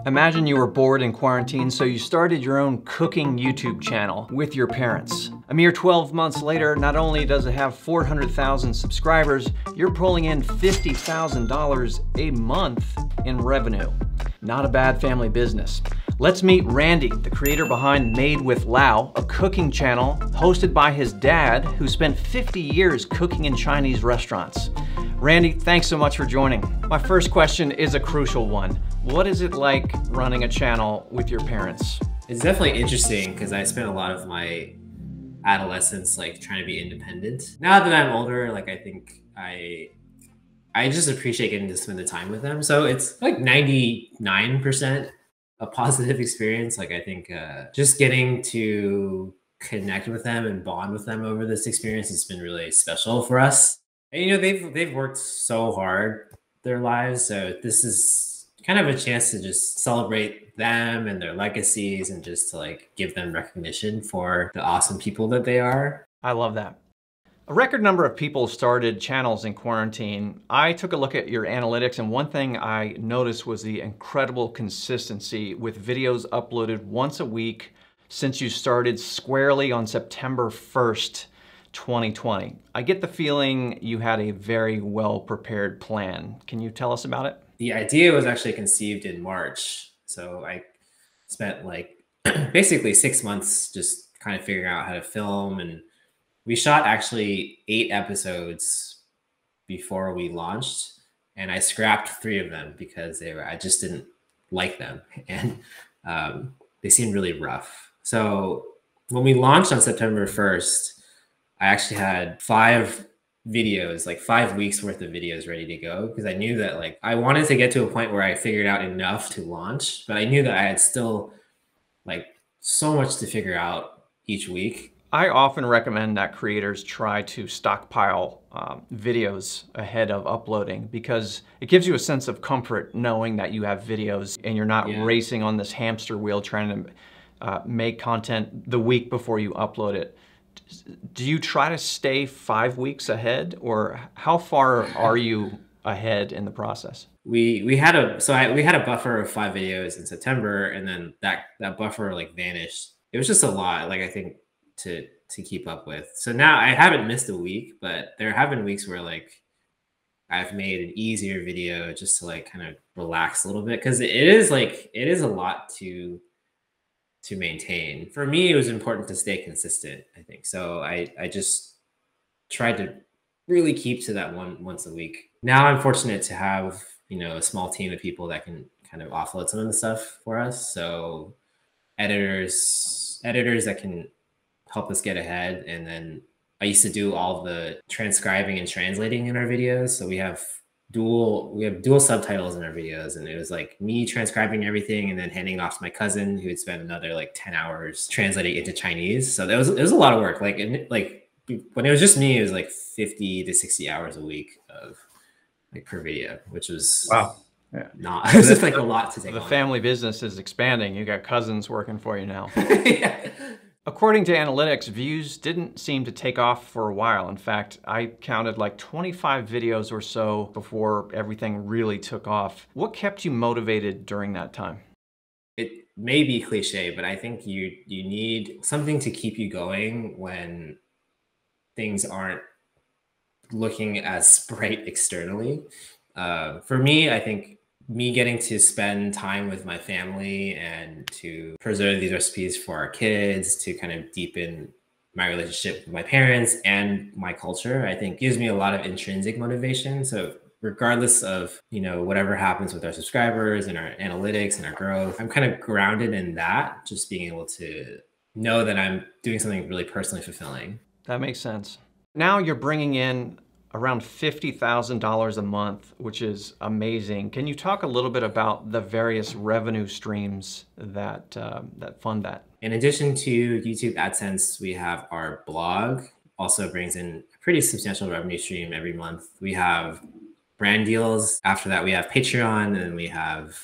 Imagine you were bored in quarantine, so you started your own cooking YouTube channel with your parents. A mere 12 months later, not only does it have 400,000 subscribers, you're pulling in $50,000 a month in revenue. Not a bad family business. Let's meet Randy, the creator behind Made with Lau, a cooking channel hosted by his dad, who spent 50 years cooking in Chinese restaurants. Randy, thanks so much for joining. My first question is a crucial one. What is it like running a channel with your parents? It's definitely interesting because I spent a lot of my adolescence trying to be independent. Now that I'm older, I think I just appreciate getting to spend the time with them. So it's like 99% a positive experience. I think just getting to connect with them and bond with them over this experience has been really special for us. And they've worked so hard their lives, so this is kind of a chance to just celebrate them and their legacies and just to give them recognition for the awesome people that they are. I love that. A record number of people started channels in quarantine. I took a look at your analytics, and one thing I noticed was the incredible consistency with videos uploaded once a week since you started squarely on September 1st, 2020. I get the feeling you had a very well-prepared plan. Can you tell us about it? The idea was actually conceived in March. So I spent basically 6 months just kind of figuring out how to film, and we shot actually 8 episodes before we launched, and I scrapped 3 of them because I just didn't like them, and they seemed really rough. So when we launched on September 1st, I actually had 5 videos, 5 weeks worth of videos ready to go, because I knew that I wanted to get to a point where I figured out enough to launch, but I knew that I had still so much to figure out each week. I often recommend that creators try to stockpile videos ahead of uploading, because it gives you a sense of comfort knowing that you have videos and you're not racing on this hamster wheel trying to make content the week before you upload it. Do you try to stay 5 weeks ahead, or how far are you ahead in the process? We had a buffer of 5 videos in September, and then that buffer vanished. It was just a lot, I think, to keep up with. So now I haven't missed a week, but there have been weeks where I've made an easier video just to kind of relax a little bit, because it is a lot to maintain. For me, it was important to stay consistent, I think. So I just tried to really keep to that once a week. Now I'm fortunate to have, a small team of people that can kind of offload some of the stuff for us. So editors that can help us get ahead. And then I used to do all the transcribing and translating in our videos. So we have dual subtitles in our videos, and it was me transcribing everything and then handing it off to my cousin, who would spend another 10 hours translating into Chinese. So it was a lot of work. When it was just me, it was 50 to 60 hours a week of per video, which was wow. Yeah. Not it was just a lot to take The on. family business is expanding. You got cousins working for you now. Yeah. According to analytics, views didn't seem to take off for a while. In fact, I counted 25 videos or so before everything really took off. What kept you motivated during that time? It may be cliche, but I think you need something to keep you going when things aren't looking as bright externally. For me, I think me getting to spend time with my family and to preserve these recipes for our kids, to kind of deepen my relationship with my parents and my culture, I think gives me a lot of intrinsic motivation. So regardless of, whatever happens with our subscribers and our analytics and our growth, I'm kind of grounded in that, just being able to know that I'm doing something really personally fulfilling. That makes sense. Now you're bringing in around $50,000 a month, which is amazing. Can you talk a little bit about the various revenue streams that fund that? In addition to YouTube AdSense, we have our blog, also brings in a pretty substantial revenue stream every month. We have brand deals. After that, we have Patreon, and we have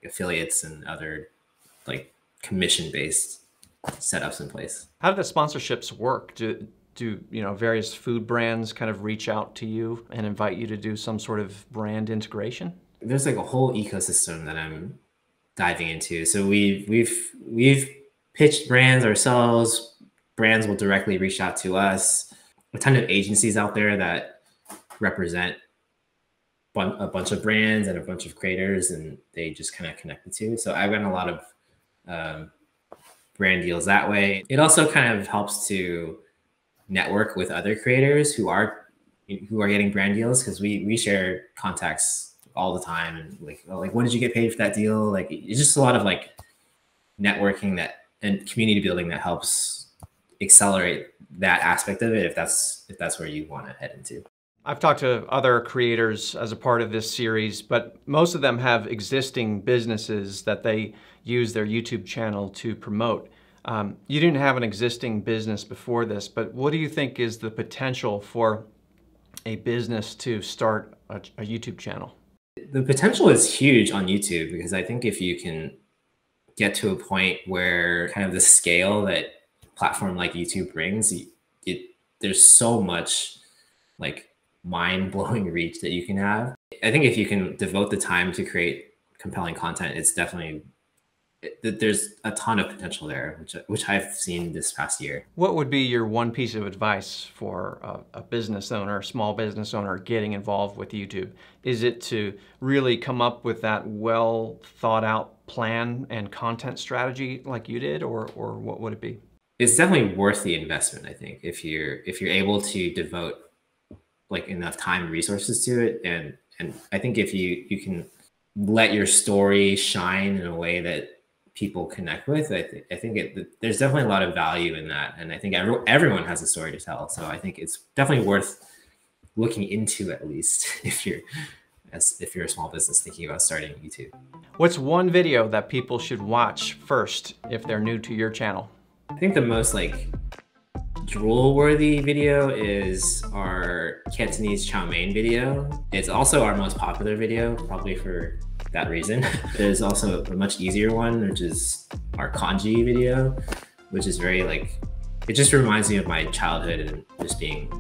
affiliates and other commission-based setups in place. How do the sponsorships work? Do various food brands kind of reach out to you and invite you to do some sort of brand integration? There's like a whole ecosystem that I'm diving into. So we've pitched brands ourselves. Brands will directly reach out to us. A ton of agencies out there that represent a bunch of brands and a bunch of creators, and they just kind of connect the two. So I've gotten a lot of brand deals that way. It also kind of helps to network with other creators who are getting brand deals, because we share contacts all the time, and like what did you get paid for that deal? Like, it's just a lot of like networking that and community building that helps accelerate that aspect of it, if that's where you want to head into. I've talked to other creators as a part of this series, but most of them have existing businesses that they use their YouTube channel to promote. You didn't have an existing business before this, but what do you think is the potential for a business to start a YouTube channel? The potential is huge on YouTube, because I think if you can get to a point where kind of the scale that a platform like YouTube brings, there's so much like mind-blowing reach that you can have. I think if you can devote the time to create compelling content, it's definitely, there's a ton of potential there, which I've seen this past year. What would be your one piece of advice for a business owner, a small business owner getting involved with YouTube? Is it to really come up with that well thought out plan and content strategy like you did, or what would it be? It's definitely worth the investment, I think, if you're able to devote like enough time and resources to it. And I think if you can let your story shine in a way that people connect with, I think there's definitely a lot of value in that. And I think everyone has a story to tell. So I think it's definitely worth looking into, at least if you're a small business thinking about starting YouTube. What's one video that people should watch first if they're new to your channel? I think the most like drool-worthy video is our Cantonese chow mein video. It's also our most popular video, probably for that reason. There's also a much easier one, which is our congee video, which is very like, it just reminds me of my childhood and just being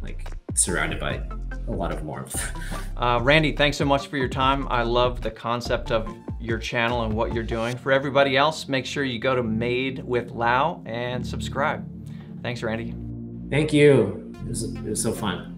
like surrounded by a lot of warmth. Randy, thanks so much for your time. I love the concept of your channel and what you're doing. For everybody else, make sure you go to Made with Lau and subscribe. Thanks, Randy. Thank you. It was so fun.